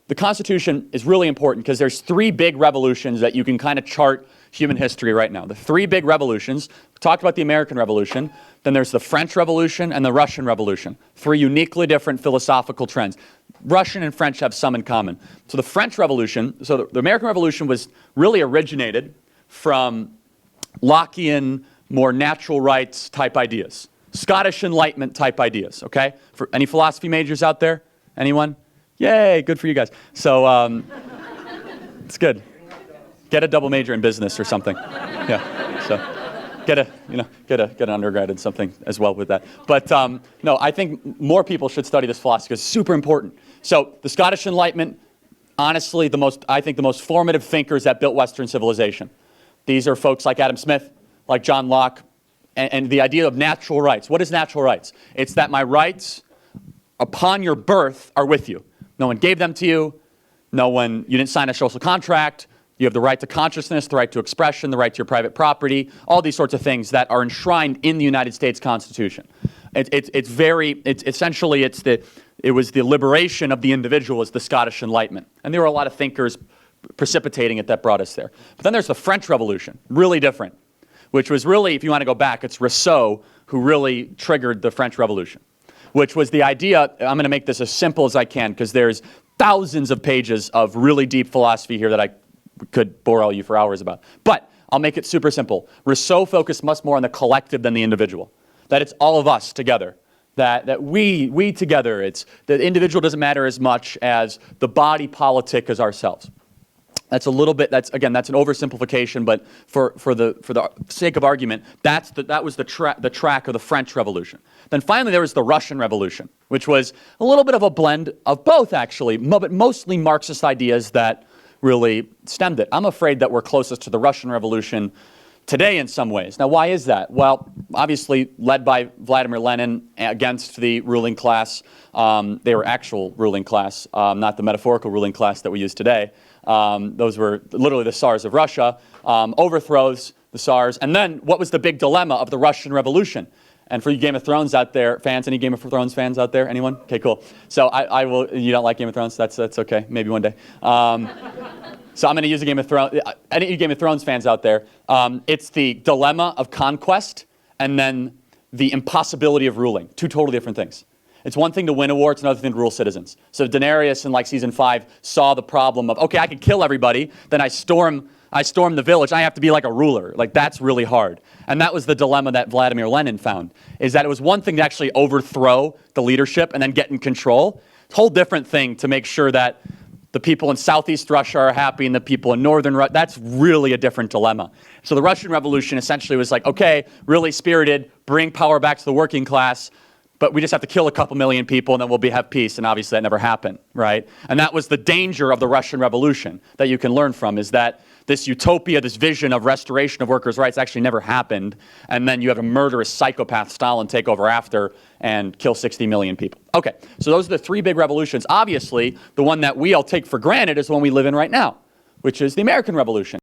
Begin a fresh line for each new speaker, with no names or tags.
the Constitution is really important because there's three big revolutions that you can kind of chart human history right now. The three big revolutions, we talked about the American Revolution, then there's the French Revolution and the Russian Revolution. Three uniquely different philosophical trends. Russian and French have some in common. So the French Revolution, so the American Revolution was really originated from Lockean, more natural rights type ideas. Scottish Enlightenment type ideas, okay? For any philosophy majors out there? Anyone? Yay, good for you guys. So it's good. Get a double major in business or something. Yeah, so get an undergrad in something as well with that. But no, I think more people should study this philosophy because it's super important. So the Scottish Enlightenment, honestly, I think the most formative thinkers that built Western civilization. These are folks like Adam Smith, like John Locke, and the idea of natural rights. What is natural rights? It's that my rights upon your birth are with you. No one gave them to you. You didn't sign a social contract. You have the right to consciousness, the right to expression, the right to your private property, all these sorts of things that are enshrined in the United States Constitution. It was the liberation of the individual as the Scottish Enlightenment. And there were a lot of thinkers precipitating it that brought us there. But then there's the French Revolution, really different, which was really, if you want to go back, it's Rousseau who really triggered the French Revolution, which was the idea, I'm going to make this as simple as I can because there's thousands of pages of really deep philosophy here that I could bore all you for hours about. But I'll make it super simple. Rousseau focused much more on the collective than the individual, that it's all of us together, that we together, the individual doesn't matter as much as the body politic as ourselves. That's a little bit, that's an oversimplification, but for the sake of argument, that was the track of the French Revolution. Then finally there was the Russian Revolution, which was a little bit of a blend of both actually, but mostly Marxist ideas that really stemmed it. I'm afraid that we're closest to the Russian Revolution today in some ways. Now why is that? Well, obviously led by Vladimir Lenin against the ruling class. They were actual ruling class, not the metaphorical ruling class that we use today. Those were literally the Tsars of Russia, overthrows the Tsars. And then what was the big dilemma of the Russian Revolution? And for you Game of Thrones out there, fans, any Game of Thrones fans out there? Anyone? Okay, cool. So I will, you don't like Game of Thrones? That's okay, maybe one day. So I'm going to use a Game of Thrones, any Game of Thrones fans out there, it's the dilemma of conquest and then the impossibility of ruling. Two totally different things. It's one thing to win a war, it's another thing to rule citizens. So Daenerys in like season 5 saw the problem of, okay, I can kill everybody, then I storm the village, I have to be like a ruler. Like that's really hard. And that was the dilemma that Vladimir Lenin found, is that it was one thing to actually overthrow the leadership and then get in control. It's a whole different thing to make sure that the people in Southeast Russia are happy and the people in Northern Russia, that's really a different dilemma. So the Russian Revolution essentially was like, okay, really spirited, bring power back to the working class, but we just have to kill a couple million people and then we'll have peace, and obviously that never happened, right? And that was the danger of the Russian Revolution that you can learn from, is that this utopia, this vision of restoration of workers' rights actually never happened, and then you have a murderous psychopath Stalin take over after and kill 60 million people. Okay, so those are the three big revolutions. Obviously, the one that we all take for granted is the one we live in right now, which is the American Revolution.